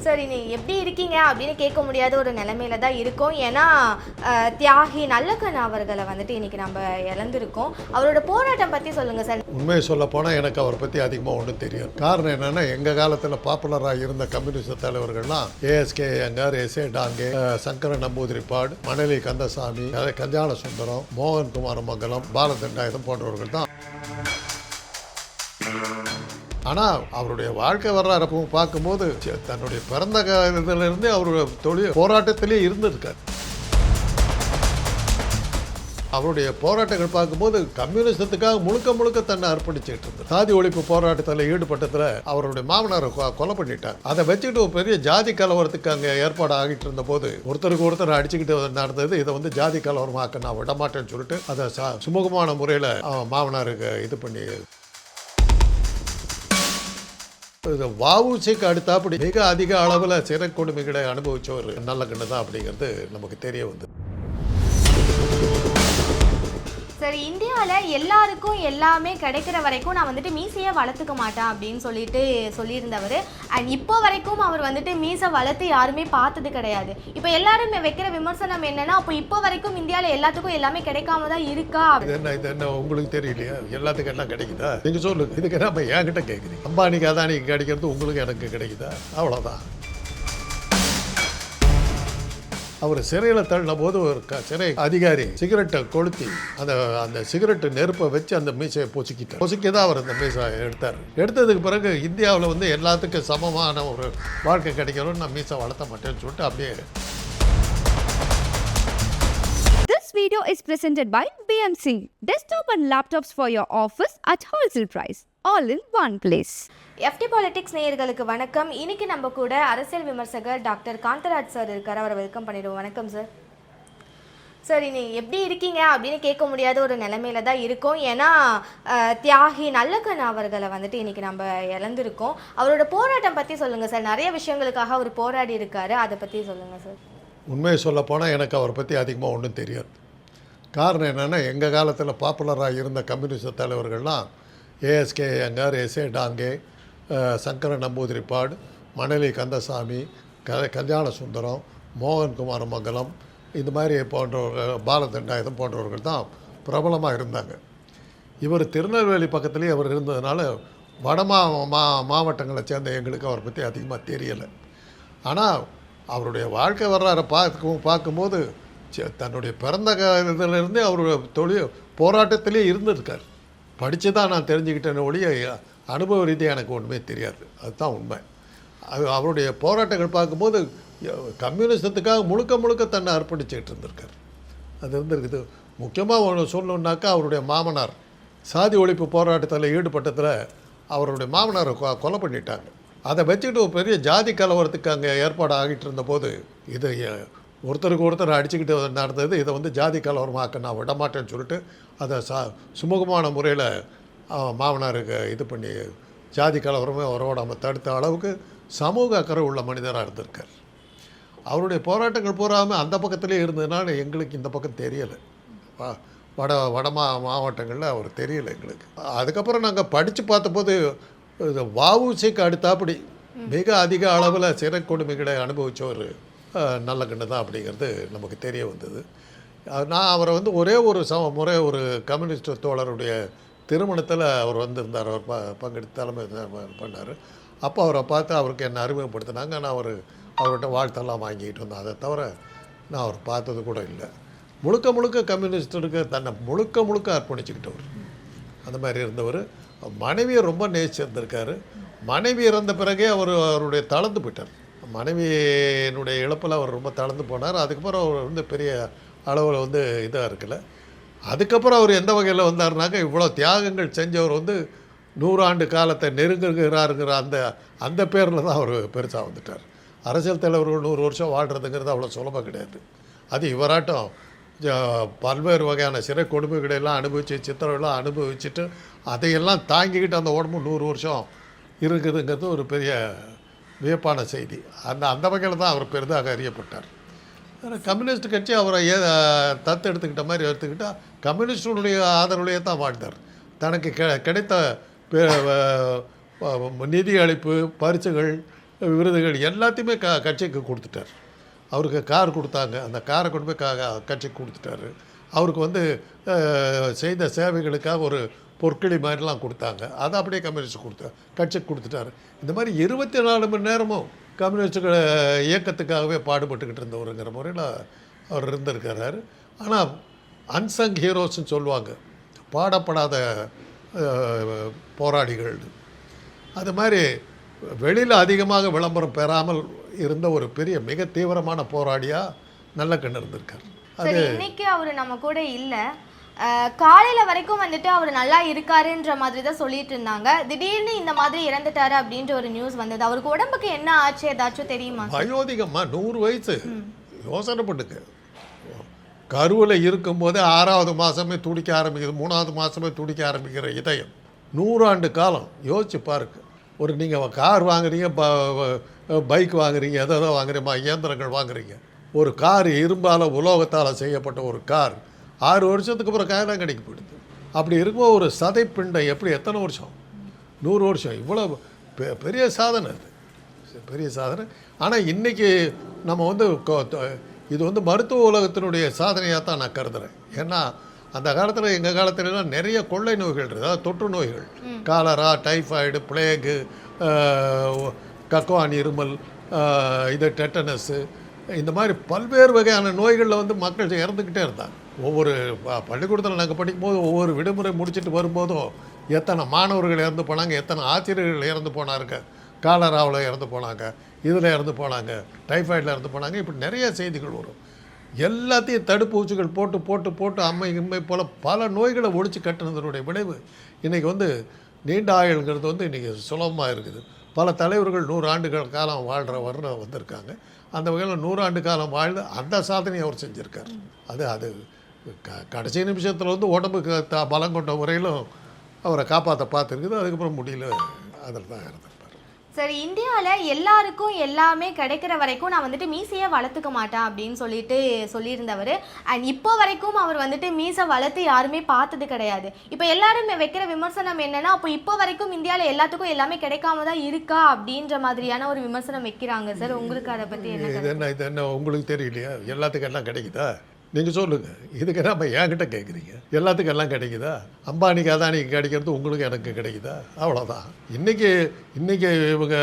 சரி, நீ எப்படி இருக்கீங்க அப்படின்னு கேட்க முடியாத ஒரு நிலைமையில தான் இருக்கோம். ஏன்னா தியாகி நல்லக்கண்ணு அவர்களை வந்துட்டு இன்னைக்கு நம்ம இழந்திருக்கோம். அவரோட போராட்டம் பற்றி சொல்லுங்கள் சார். உண்மையை சொல்ல போனால் எனக்கு அவரை பற்றி அதிகமாக ஒன்றும் தெரியாது. காரணம் என்னென்னா, எங்கள் காலத்தில் பாப்புலராக இருந்த கம்யூனிஸ்ட் தலைவர்கள்லாம் ஏஎஸ்கே ஐயங்கார், எஸ்ஏ டாங்கே, சங்கர நம்பூதிரிப்பாடு, மணலி கந்தசாமி, கல்யாண சுந்தரம், மோகன் குமாரமங்கலம், பாலதண்டாயுதம் போன்றவர்கள் தான். ஆனால் அவருடைய வாழ்க்கை வரலாறு பார்க்கும்போது தன்னுடைய பிறந்த காலத்திலிருந்து அவருடைய தொழில் போராட்டத்திலே இருந்திருக்கார். அவருடைய போராட்டங்கள் பார்க்கும்போது கம்யூனிசத்துக்காக முழுக்க முழுக்க தன்னை அர்ப்பணிச்சுட்டு இருந்தார். சாதி ஒழிப்பு போராட்டத்தில் ஈடுபட்டதில் அவருடைய மாமனாரை கொலை பண்ணிட்டார். அதை வச்சுக்கிட்டு ஒரு பெரிய ஜாதி கலவரத்துக்கு அங்கே ஏற்பாடு ஆகிட்டு இருந்த போது ஒருத்தருக்கு ஒருத்தர் அடிச்சுக்கிட்டு நடந்தது. இதை வந்து ஜாதி கலவரமாக்க நான் விடமாட்டேன்னு சொல்லிட்டு அதை சுமூகமான முறையில் மாமனாருக்கு இது பண்ணி வஉசிக்கு அடுத்தாப்படி மிக அதிக அளவில் சிறை கொடுமைகளை அனுபவிச்சவர் நல்லக்கண்ணு தான் அப்படிங்கிறது நமக்கு தெரிய வந்தது. சரி, இந்தியாவில் எல்லாருக்கும் எல்லாமே கிடைக்கிற வரைக்கும் நான் வந்துட்டு மீசையை வளர்த்துக்க மாட்டேன் அப்படின்னு சொல்லியிருந்தவர். அண்ட் இப்போ வரைக்கும் அவர் வந்துட்டு மீசை வளர்த்து யாருமே பார்த்தது கிடையாது. இப்போ எல்லாரும் வைக்கிற விமர்சனம் என்னன்னா, அப்போ இப்போ வரைக்கும் இந்தியாவில் எல்லாத்துக்கும் எல்லாமே கிடைக்காம தான் இருக்கா? இது என்ன உங்களுக்கு தெரியலையா? எல்லாத்துக்கும் எல்லாம் கிடைக்குதா? நீங்கள் சொல்லுங்க. இதுக்கு நம்ம என்கிட்ட கேட்குறீங்க. அம்பானிக்கு அதானிக்கு கிடைக்கிறது உங்களுக்கு எனக்கு கிடைக்குதா? அவ்வளோதான். அவர் சிறையில் தள்ளின போது ஒரு சிறை அதிகாரி சிகரெட்டை கொளுத்தி அந்த சிகரெட்டு நெருப்பை வச்சு அந்த மீசையை பொசுக்கி தான் அவர் அந்த மீசை எடுத்தார். எடுத்ததுக்கு பிறகு இந்தியாவில் வந்து எல்லாத்துக்கும் சமமான ஒரு வாழ்க்கை கிடைக்கணும்னு நான் மீசை வளர்த்த மாட்டேன்னு சொல்லிட்டு அப்படியே. This video is presented by BMC. Desktop and laptops for your office at wholesale price. All in one place. FT Politics நேயர்களுக்கு வணக்கம். இன்னைக்கு நம்ம கூட அரசியல் விமர்சகர் டாக்டர் காந்தராஜ் சார் இருக்கார். அவரை வெல்கம் பண்ணிடுவோம். வணக்கம் சார். சரி, நீ எப்படி இருக்கீங்க அப்படின்னு கேட்க முடியாத ஒரு நிலைமையில தான் இருக்கோம். ஏன்னா தியாகி நல்லக்கண்ணு அவர்களை வந்துட்டு இன்னைக்கு நம்ம இழந்திருக்கோம். அவரோட போராட்டம் பற்றி சொல்லுங்கள் சார். நிறைய விஷயங்களுக்காக அவர் போராடி இருக்காரு, அதை பற்றி சொல்லுங்கள் சார். உண்மையை சொல்ல போனால் எனக்கு அவரை பற்றி அதிகமாக ஒன்றும் தெரியாது. காரணம் என்னென்னா, எங்கள் காலத்தில் பாப்புலராக இருந்த கம்யூனிஸ்ட் தலைவர்கள்லாம் ஏஎஸ்கே ஐயங்கார், எஸ்ஏ டாங்கே, சங்கர நம்பூதிரிப்பாடு, மணலி கந்தசாமி, கல்யாண சுந்தரம், மோகன் குமாரமங்கலம், இந்த மாதிரி போன்றவர்கள், பாலதண்டாயுதம் போன்றவர்கள் தான் பிரபலமாக இருந்தாங்க. இவர் திருநெல்வேலி பக்கத்துலேயே அவர் இருந்ததுனால மாவட்டங்களை சேர்ந்த எங்களுக்கு அவரை பற்றி அதிகமாக தெரியலை. ஆனால் அவருடைய வாழ்க்கை வரலாறை பார்க்கும்போது தன்னுடைய பிறந்த காலத்திலிருந்தே அவர் தொழில் போராட்டத்திலே இருந்திருக்கார். படித்து தான் நான் தெரிஞ்சுக்கிட்டேன்னு ஒழிய அனுபவ ரீதியாக எனக்கு ஒன்றுமே தெரியாது. அதுதான் உண்மை. அவருடைய போராட்டங்கள் பார்க்கும்போது கம்யூனிசத்துக்காக முழுக்க முழுக்க தன்னை அர்ப்பணிச்சுக்கிட்டு இருந்திருக்கார். அது இருந்திருக்குது. முக்கியமாக ஒன்று சொல்லணுன்னாக்கா, அவருடைய மாமனார் சாதி ஒழிப்பு போராட்டத்தில் ஈடுபட்டதில் அவருடைய மாமனாரை கொலை பண்ணிட்டாங்க. அதை வச்சுக்கிட்டு ஒரு பெரிய ஜாதி கலவரத்துக்கு அங்கே ஏற்பாடு ஆகிட்டு இருந்தபோது இது ஒருத்தருக்கு ஒருத்தர் அடிச்சுக்கிட்டு நடந்தது. இதை வந்து ஜாதி கலவரமாக்க நான் விடமாட்டேன்னு சொல்லிட்டு அதை சுமூகமான முறையில் மாமனாருக்கு இது பண்ணி ஜாதி கலவரமே வரவிடாமல் தடுத்த அளவுக்கு சமூக அக்கறை உள்ள மனிதராக இருந்திருக்கார். அவருடைய போராட்டங்கள் பூராமல் அந்த பக்கத்துலேயே இருந்ததுனால எங்களுக்கு இந்த பக்கம் தெரியலை. வட மாவட்டங்களில் அவர் தெரியலை எங்களுக்கு. அதுக்கப்புறம் நாங்கள் படித்து பார்த்தபோது வஉசிக்கு அடுத்தாப்படி மிக அதிக அளவில் சிறை கொடுமைகளை அனுபவித்தவர் நல்லக்கண்ணு தான் அப்படிங்கிறது நமக்கு தெரிய வந்தது. நான் அவரை வந்து ஒரே ஒரு முறை ஒரு கம்யூனிஸ்ட் தோழருடைய திருமணத்தில் அவர் வந்திருந்தார். அவர் பங்கெடுத்து தலைமை பண்ணார். அப்போ அவரை பார்த்து அவருக்கு என்னை அறிமுகப்படுத்தினாங்க. நான் அவர்கிட்ட வாழ்த்தெல்லாம் வாங்கிட்டு வந்தேன். அதை தவிர நான் அவர் பார்த்தது கூட இல்லை. முழுக்க முழுக்க கம்யூனிஸ்டுக்கு தன்னை முழுக்க அர்ப்பணிச்சுக்கிட்டவர். அந்த மாதிரி இருந்தவர். மனைவியை ரொம்ப நேசிச்சிருந்திருக்காரு. மனைவி இறந்த பிறகே அவருடைய தளர்ந்து போயிட்டார். மனைவியினுடைய இழப்பில் அவர் ரொம்ப தளர்ந்து போனார். அதுக்கப்புறம் அவர் வந்து பெரிய அளவில் வந்து இதாக இருக்கல. அதுக்கப்புறம் அவர் எந்த வகையில் வந்தார்னாக்கா, இவ்வளோ தியாகங்கள் செஞ்சவர் வந்து 100 ஆண்டு காலத்தை நெருங்குகிறாருங்கிற அந்த பேரில் தான் அவர் பெருசாக வந்துட்டார். அரசியல் தலைவர்கள் 100 வருஷம் வாழ்கிறதுங்கிறது அவ்வளோ சுலபம் கிடையாது. அது இவராட்டம் பல்வேறு வகையான சிறை கொடுமைகளெல்லாம் அனுபவித்து, சித்திரவெல்லாம் அனுபவிச்சுட்டு அதையெல்லாம் தாங்கிக்கிட்டு அந்த உடம்பு 100 வருஷம் இருக்குதுங்கிறது ஒரு பெரிய வியப்பான செய்தி. அந்த வகையில் தான் அவர் பெரிதாக அறியப்பட்டார். கம்யூனிஸ்ட் கட்சி அவரை தத்தெடுத்துக்கிட்ட மாதிரி எடுத்துக்கிட்டால் கம்யூனிஸ்டுடைய ஆதரவுலேயே தான் வாழ்ந்தார். தனக்கு கிடைத்த நிதி அளிப்பு, பரிசுகள், விருதுகள் எல்லாத்தையுமே கட்சிக்கு கொடுத்துட்டார். அவருக்கு கார் கொடுத்தாங்க, அந்த காரை கொண்டு போய் கட்சிக்கு கொடுத்துட்டாரு. அவருக்கு வந்து செய்த சேவைகளுக்காக ஒரு பொற்களி மாதிரிலாம் கொடுத்தாங்க, அதை அப்படியே கம்யூனிஸ்ட் கட்சிக்கு கொடுத்துட்டாரு. இந்த மாதிரி 24 மணி நேரமும் கம்யூனிஸ்டுகள் இயக்கத்துக்காகவே பாடுபட்டுக்கிட்டு இருந்தவருங்கிற முறையில் அவர் இருந்திருக்கிறாரு. ஆனால் அன்சங் ஹீரோஸ்ன்னு சொல்லுவாங்க, பாடப்படாத போராளிகள். அது மாதிரி வெளியில் அதிகமாக விளம்பரம் பெறாமல் இருந்த ஒரு பெரிய மிக தீவிரமான போராடியாக நல்லக்கண்ணு இருந்திருக்கார். சரி, இன்னைக்கு அவர் நம்ம கூட இல்லை. காலையில் வரைக்கும் வந்துட்டு அவர் நல்லா இருக்காருன்ற மாதிரி தான் சொல்லிட்டு இருந்தாங்க. திடீர்னு இந்த மாதிரி இறந்துட்டாரு அப்படின்ற ஒரு நியூஸ் வந்தது. அவருக்கு உடம்புக்கு என்ன ஆச்சு, ஏதாச்சும் தெரியுமா? வயோதிகமா 100 வயசு. யோசனை பண்ணுங்க, கருவில் இருக்கும்போதே 6வது மாதமே துடிக்க ஆரம்பிக்குது, 3வது மாதமே துடிக்க ஆரம்பிக்கிற இதயம். 100 ஆண்டு காலம் யோசிச்சு பாருங்க. ஒரு நீங்கள் கார் வாங்குறீங்க, பைக் வாங்குறீங்க, எதோ வாங்குறீங்க, இயந்திரங்கள் வாங்குறீங்க. ஒரு கார் இரும்பால் உலோகத்தால் செய்யப்பட்ட ஒரு கார் 6 வருஷத்துக்கு அப்புறம் காயெல்லாம் கிடைக்க போயிடுது. அப்படி இருக்கும்போது ஒரு சதைப்பிண்டம் எப்படி எத்தனை வருஷம்? 100 வருஷம். இவ்வளோ பெரிய சாதனை, அது பெரிய சாதனை. ஆனால் இன்றைக்கி நம்ம வந்து இது வந்து மருத்துவ உலகத்தினுடைய சாதனையாக தான் நான் கருதுகிறேன். ஏன்னா அந்த காலத்தில், எங்கள் காலத்துலலாம் நிறைய கொள்ளை நோய்கள் இருக்குது, அதாவது தொற்று நோய்கள், காலரா, டைஃபாய்டு, பிளேகு, கக்குவான் இருமல், இது டெட்டனஸ்ஸு, இந்த மாதிரி பல்வேறு வகையான நோய்களில் வந்து மக்கள் இறந்துக்கிட்டே இருந்தாங்க. ஒவ்வொரு பள்ளிக்கூடத்தில் நாங்கள் படிக்கும்போது ஒவ்வொரு விடுமுறை முடிச்சுட்டு வரும்போதும் எத்தனை மாணவர்கள் இறந்து போனாங்க, எத்தனை ஆசிரியர்கள் இறந்து போனாங்க, காலராவில் இறந்து போனாங்க, இதில் இறந்து போனாங்க, டைஃபாய்டில் இறந்து போனாங்க. இப்படி நிறைய செய்திகள் வரும். எல்லாத்தையும் தடுப்பூசிகள் போட்டு போட்டு போட்டு இம்மை போல் பல நோய்களை ஒழிச்சு கட்டுனதனுடைய விளைவு இன்றைக்கி வந்து நீண்ட ஆயுள்ங்கிறது வந்து இன்றைக்கி சுலபமாக இருக்குது. பல தலைவர்கள் 100 ஆண்டுகள் காலம் வர்ற வந்திருக்காங்க. அந்த வகையில் 100 ஆண்டு காலம் வாழ்ந்து அந்த சாதனையை அவர் செஞ்சுருக்கார். அது கடைசி நிமிஷத்தில் வந்து உடம்புக்கு பலம் கொண்ட முறையிலும் அவரை காப்பாற்ற பார்த்துருக்குது. அதுக்கப்புறம் முடியல, அதில் தான் இறந்துருப்பார். சரி, இந்தியாவில் எல்லாருக்கும் எல்லாமே கிடைக்கிற வரைக்கும் நான் வந்துட்டு மீசையை வளர்த்துக்க மாட்டேன் அப்படின்னு சொல்லியிருந்தவர். அண்ட் இப்போ வரைக்கும் அவர் வந்துட்டு மீசை வளர்த்து யாருமே பார்த்தது கிடையாது. இப்போ எல்லாரும் வைக்கிற விமர்சனம் என்னன்னா, அப்போ இப்போ வரைக்கும் இந்தியாவில் எல்லாத்துக்கும் எல்லாமே கிடைக்காம தான் இருக்கா அப்படின்ற மாதிரியான ஒரு விமர்சனம் வைக்கிறாங்க சார். உங்களுக்கு அதை பற்றி என்ன? இது என்ன உங்களுக்கு தெரியலையா? எல்லாத்துக்கும் எல்லாம் கிடைக்குதா? நீங்கள் சொல்லுங்கள். இதுக்கு நம்ம என்கிட்ட கேட்குறீங்க. எல்லாத்துக்கும் எல்லாம் கிடைக்குதா? அம்பானிக்கு அதானிக்கு கிடைக்கிறது உங்களுக்கு எனக்கு கிடைக்குதா? அவ்வளோதான். இன்றைக்கி இவங்க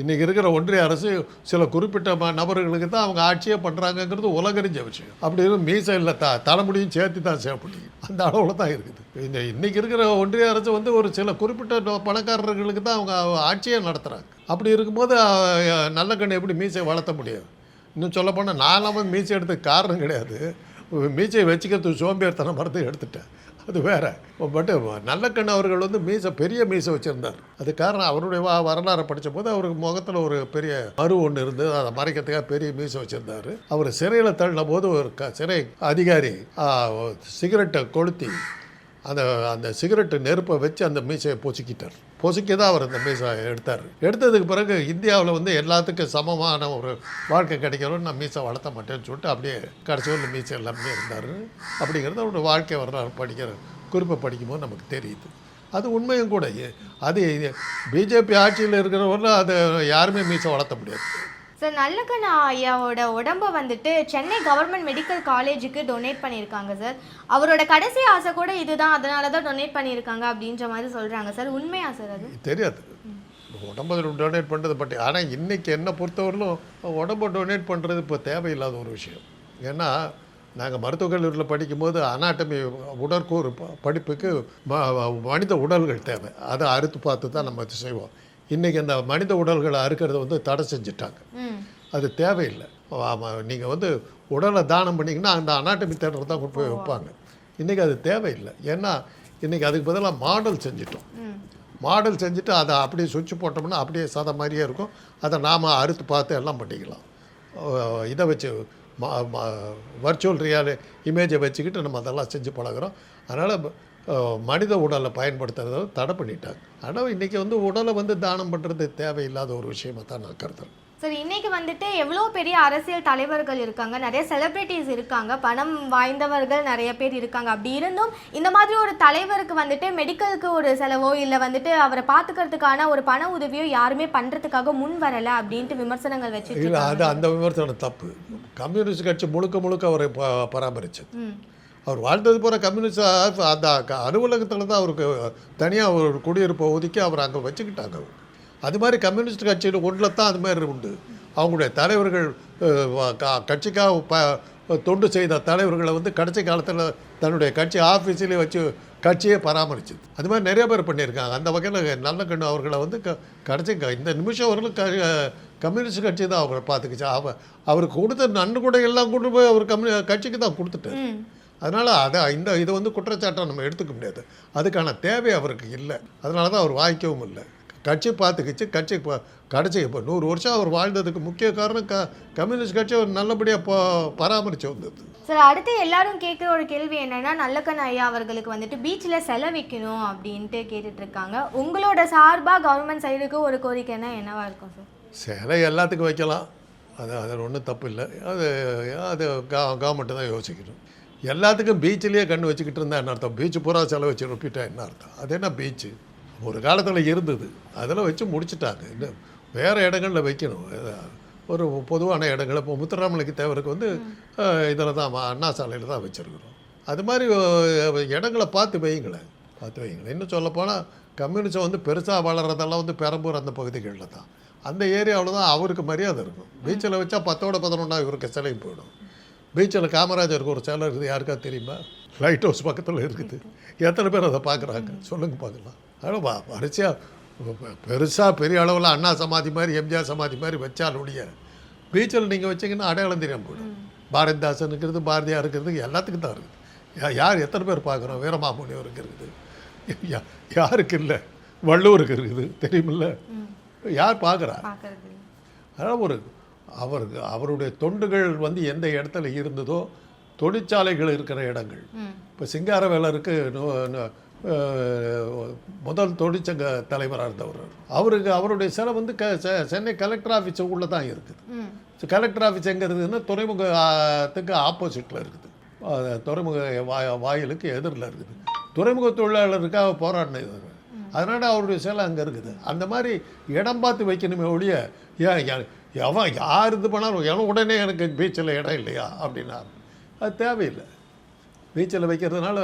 இன்றைக்கி இருக்கிற ஒன்றிய அரசு சில குறிப்பிட்ட நபர்களுக்கு தான் அவங்க ஆட்சியே பண்ணுறாங்கங்கிறது உலகறிஞ்ச விஷயம். அப்படி இருக்கும் மீசை இல்லை, தலைமுடியும் சேர்த்து தான் சேப்படியும், அந்த அளவில் தான் இருக்குது. இன்றைக்கி இருக்கிற ஒன்றிய அரசு வந்து ஒரு சில குறிப்பிட்ட பணக்காரர்களுக்கு தான் அவங்க ஆட்சியே நடத்துகிறாங்க. அப்படி இருக்கும்போது நல்லக்கண்ணு எப்படி மீசை வளர்த்த முடியாது? இன்னும் சொல்லப்போனால் நான்லாம் வந்து மீசை எடுத்துக்கு காரணம் கிடையாது, மீசையை வச்சுக்கிறதுக்கு சோம்பேறித்தனம் மறந்து எடுத்துட்டேன், அது வேறு. பட்டு நல்லக்கண்ணு அவர்கள் வந்து பெரிய மீசை வச்சுருந்தார். அது காரணம் அவருடைய வரலாறை படித்த போது அவருக்கு முகத்தில் ஒரு பெரிய மறு ஒன்று இருந்தது, அதை மறைக்கிறதுக்காக பெரிய மீசை வச்சுருந்தார். அவர் சிறையில் தள்ளின போது ஒரு சிறை அதிகாரி சிகரெட்டை கொளுத்தி அந்த சிகரெட்டு நெருப்பை வச்சு அந்த மீசையை பொசுக்கி தான் அவர் அந்த மீசை எடுத்தார். எடுத்ததுக்கு பிறகு இந்தியாவில் வந்து எல்லாத்துக்கும் சமமான ஒரு வாழ்க்கை கிடைக்கணும்னு நான் மீசை வளர்த்த மாட்டேன்னு சொல்லிட்டு அப்படியே கடைசி ஒரு மீசை எல்லாமே இருந்தார். அப்படிங்கிறது அவருடைய வாழ்க்கை வரலாறு குறிப்பை படிக்கும்போது நமக்கு தெரியுது. அது உண்மையும் கூட. அது பிஜேபி ஆட்சியில் இருக்கிறவரில் அதை யாருமே மீசை வளர்த்த முடியாது. சார், நல்லக்கண்ணு ஐயாவோட உடம்பை வந்துட்டு சென்னை கவர்மெண்ட் மெடிக்கல் காலேஜுக்கு டொனேட் பண்ணியிருக்காங்க சார். அவரோட கடைசி ஆசை கூட இதுதான், அதனால தான் டொனேட் பண்ணியிருக்காங்க அப்படின்ற மாதிரி சொல்கிறாங்க சார். உண்மையா சார்? அது தெரியாது, உடம்பை டொனேட் பண்ணுறது பற்றி. ஆனால் இன்றைக்கி என்னை பொறுத்தவரையிலும் உடம்பை டொனேட் பண்ணுறது இப்போ தேவையில்லாத ஒரு விஷயம். ஏன்னா நாங்கள் மருத்துவக் கல்லூரியில் படிக்கும்போது அனாட்டமி உடற்கூறு படிப்புக்கு மனித உடல்கள் தேவை, அதை அறுத்து பார்த்து தான் நம்ம செய்வோம். இன்றைக்கி அந்த மனித உடல்களை அறுக்கிறத வந்து தடை செஞ்சுட்டாங்க. அது தேவையில்லை. நீங்கள் வந்து உடலை தானம் பண்ணிங்கன்னா அந்த அனாட்டமி தேட்டர் தான் கொண்டு போய் வைப்பாங்க. இன்றைக்கி அது தேவையில்லை. ஏன்னா இன்றைக்கி அதுக்கு பதிலாக மாடல் செஞ்சுட்டு அதை அப்படியே சுவிட்ச் போட்டோம்னா அப்படியே சதை மாதிரியே இருக்கும். அதை நாம் அறுத்து பார்த்து எல்லாம் பண்ணிக்கலாம். இதை வச்சு வர்ச்சுவல் இமேஜை வச்சுக்கிட்டு நம்ம அதெல்லாம் செஞ்சு பழகிறோம். அதனால் மனித உடலை பயன்படுத்துறதை தடை பண்ணிட்டாங்க. ஆனால் இன்றைக்கி வந்து உடலை வந்து தானம் பண்ணுறது தேவையில்லாத ஒரு விஷயமாக தான் நான் கருதுறேன். சார் இன்னைக்கு வந்துட்டு எவ்வளோ பெரிய அரசியல் தலைவர்கள் இருக்காங்க, நிறைய செலிபிரிட்டிஸ் இருக்காங்க, பணம் வாய்ந்தவர்கள் நிறைய பேர் இருக்காங்க. அப்படி இருந்தும் இந்த மாதிரி ஒரு தலைவருக்கு வந்துட்டு மெடிக்கலுக்கு ஒரு செலவோ இல்லை வந்துட்டு அவரை பார்த்துக்கிறதுக்கான ஒரு பண உதவியோ யாருமே பண்ணுறதுக்காக முன் வரலை அப்படின்ட்டு விமர்சனங்கள் வச்சுட்டு இல்லை, அது அந்த விமர்சனம் தப்பு. கம்யூனிஸ்ட் கட்சி முழுக்க அவரை பராமரிச்சது. அவர் வாழ்ந்தது போகிற கம்யூனிஸ்ட் அந்த அலுவலகத்தில் தான் அவருக்கு தனியாக ஒரு குடியிருப்பை ஒதுக்கி அவர் அங்கே வச்சுக்கிட்டாங்க. அது மாதிரி கம்யூனிஸ்ட் கட்சியில் ஒன்றில் தான் அது மாதிரி உண்டு. அவங்களுடைய தலைவர்கள் கட்சிக்காக தொண்டு செய்த தலைவர்களை வந்து கடைசி காலத்தில் தன்னுடைய கட்சி ஆஃபீஸிலே வச்சு கட்சியை பராமரிச்சது. அது மாதிரி நிறைய பேர் பண்ணியிருக்காங்க. அந்த வகையில் நல்ல கண்ணு அவர்களை வந்து கடைசி இந்த நிமிஷம் அவர்களும் கம்யூனிஸ்ட் கட்சி தான் அவரை பார்த்துக்கிச்சு. அவருக்கு கொடுத்த நன்கொடை எல்லாம் கொண்டு போய் அவர் கட்சிக்கு தான் கொடுத்துட்டார். அதனால் இதை வந்து குற்றச்சாட்டை நம்ம எடுத்துக்க முடியாது. அதுக்கான தேவை அவருக்கு இல்லை. அதனால தான் அவர் வாங்கிக்கவும் இல்லை. கட்சி பார்த்துக்கிச்சு. கடைசி இப்போ 100 வருஷம் அவர் வாழ்ந்ததுக்கு முக்கிய காரணம் கம்யூனிஸ்ட் கட்சி அவர் நல்லபடியாக பராமரித்து வந்தது. சார் அடுத்து எல்லாரும் கேட்குற ஒரு கேள்வி என்னன்னா, நல்லக்கண்ணு ஐயா அவர்களுக்கு வந்துட்டு பீச்சில் செலவிக்கணும் அப்படின்ட்டு கேட்டுட்டு இருக்காங்க. உங்களோட சார்பாக கவர்மெண்ட் சைடுக்கு ஒரு கோரிக்கைன்னா என்னவா இருக்கும் சார்? சிலை எல்லாத்துக்கும் வைக்கலாம், அதில் ஒன்றும் தப்பு இல்லை. அது கவர்மெண்ட்டு தான் யோசிக்கணும். எல்லாத்துக்கும் பீச்சிலேயே கண்ணு வச்சுக்கிட்டு இருந்தால் என்ன அர்த்தம்? பீச்சு பூரா செலவு வச்சு ரொப்பிட்டா என்ன அர்த்தம்? அது என்ன பீச்சு? ஒரு காலத்தில் இருந்தது, அதில் வச்சு முடிச்சுட்டாங்க. இன்னும் வேறு இடங்களில் வைக்கணும். ஒரு பொதுவான இடங்கள் இப்போ முத்துராமலிங்க தேவருக்கு வந்து இதில் தான் அண்ணா சாலையில் தான் வச்சுருக்கிறோம். அது மாதிரி இடங்களை பார்த்து வைங்களேன். இன்னும் சொல்லப்போனால் கம்யூனிஸ்ட் வந்து பெருசாக வளர்கிறதெல்லாம் வந்து பெரம்பூர் அந்த பகுதிகளில் தான். அந்த ஏரியாவில் தான் அவருக்கு மரியாதை இருக்கும். பீச்சில் வச்சா 10ஓட 11 இவருக்கு சிலை போயிடும். பீச்சில் காமராஜருக்கு ஒரு சிலை இருக்குது, யாருக்கா தெரியுமா? லைட் ஹவுஸ் பக்கத்தில் இருக்குது. எத்தனை பேர் அதை பார்க்குறாங்க சொல்லுங்கள் பார்க்கலாம். ஆனால் வரிசையாக பெருசாக பெரிய அளவில் அண்ணா சமாதி மாதிரி எம்ஜிஆர் சமாதி மாதிரி வச்சாலுடைய பீச்சில் நீங்கள் வச்சிங்கன்னா அடையாளம் தெரியாமல் போயிடும். பாரதிதாசன் இருக்கிறது, பாரதியார் இருக்கிறது, எல்லாத்துக்கும் தான் இருக்குது. யார் எத்தனை பேர் பார்க்குறோம்? வீரமாமுனிவருக்கு இருக்குது, யாருக்கு இல்லை? வள்ளுவருக்கு இருக்குது, தெரியுமில்ல? யார் பார்க்குறா? அதனால் அவருடைய தொண்டுகள் வந்து எந்த இடத்துல இருந்ததோ, தொழிற்சாலைகள் இருக்கிற இடங்கள். இப்போ சிங்காரவேலருக்கு முதல் தொழிற்சங்க தலைவராக இருந்தவர். அவருடைய சிலை வந்து சென்னை கலெக்டர் ஆஃபீஸ் உள்ளே தான் இருக்குது. கலெக்டர் ஆஃபீஸ் எங்கே இருக்குதுன்னா துறைமுகத்துக்கு ஆப்போசிட்டில் இருக்குது. துறைமுக வாயிலுக்கு எதிரில் இருக்குது. துறைமுக தொழிலாளருக்காக போராடினது. அதனால் அவருடைய சிலை அங்கே இருக்குது. அந்த மாதிரி இடம் பார்த்து வைக்கணுமே ஒழிய யார் இது பண்ணாலும் உடனே எனக்கு பீச்சில் இடம் இல்லையா அப்படின்னாரு. அது தேவையில்லை. பீச்சில் வைக்கிறதுனால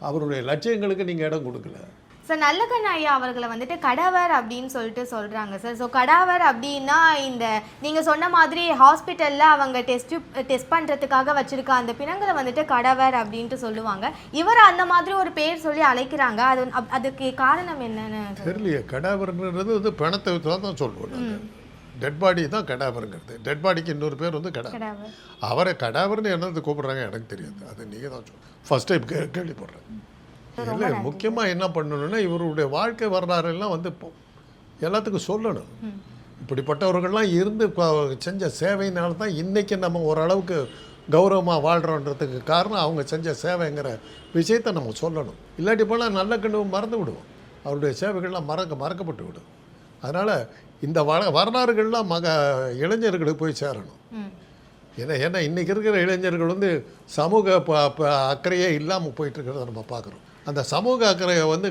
அவருடைய லட்சியங்களுக்கு நீங்கள் இடம் கொடுக்கல. சார் நல்லக்கண்ணு ஐயா அவர்களை வந்துட்டு கடவர் அப்படின்னு சொல்லிட்டு சொல்கிறாங்க சார். ஸோ கடவர் அப்படின்னா இந்த நீங்கள் சொன்ன மாதிரி ஹாஸ்பிட்டலில் அவங்க டெஸ்ட் பண்ணுறதுக்காக வச்சுருக்க அந்த பிணங்களை வந்துட்டு கடவர் அப்படின்ட்டு சொல்லுவாங்க. இவர் அந்த மாதிரி ஒரு பேர் சொல்லி அழைக்கிறாங்க. அதுக்கு காரணம் என்னன்னு தெரியலையே. கடவர்ன்றது வந்து பிணத்தை தான் சொல்லுவோம். டெட் பாடி தான் கடாவருங்கிறது. டெட் பாடிக்கு இன்னொரு பேர் வந்து கடாவர். அவரை கடாவர்னு என்னது கூப்பிட்றாங்க எனக்கு தெரியாது. அது நீங்கள் தான் ஃபர்ஸ்ட் டைம் கேள்விப்படுறேன். இல்லை, முக்கியமாக என்ன பண்ணணும்னா இவருடைய வாழ்க்கை வரலாறெல்லாம் வந்து எல்லாத்துக்கும் சொல்லணும். இப்படிப்பட்டவர்கள்லாம் இருந்து செஞ்ச சேவையினால தான் இன்றைக்கி நம்ம ஓரளவுக்கு கௌரவமாக வாழ்கிறோன்றதுக்கு காரணம் அவங்க செஞ்ச சேவைங்கிற விஷயத்தை நம்ம சொல்லணும். இல்லாட்டி போனால் நல்ல கண்ணு மறந்து விடுவோம். அவருடைய சேவைகள்லாம் மறக்கப்பட்டு விடும். அதனால் இந்த வரலாறுகள்லாம் இளைஞர்களுக்கு போய் சேரணும். ஏன்னா இன்றைக்கி இருக்கிற இளைஞர்கள் வந்து சமூக அக்கறையே இல்லாமல் போயிட்டுருக்கிறத நம்ம பார்க்குறோம். அந்த சமூக அக்கறையை வந்து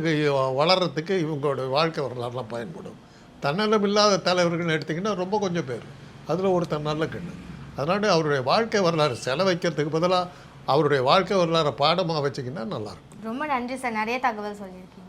வளர்கிறதுக்கு இவங்களோட வாழ்க்கை வரலாறுலாம் பயன்படும். தன்னலம் இல்லாத தலைவர்கள் எடுத்திங்கன்னா ரொம்ப கொஞ்சம் பேர், அதில் ஒருத்தர் நல்ல கண்ணு. அதனால் அவருடைய வாழ்க்கை வரலாறு செலவைக்கிறதுக்கு பதிலாக அவருடைய வாழ்க்கை வரலாறு பாடமாக வச்சிங்கன்னா நல்லாயிருக்கும். ரொம்ப நன்றி சார், நிறைய தகவல் சொல்லியிருக்கீங்க.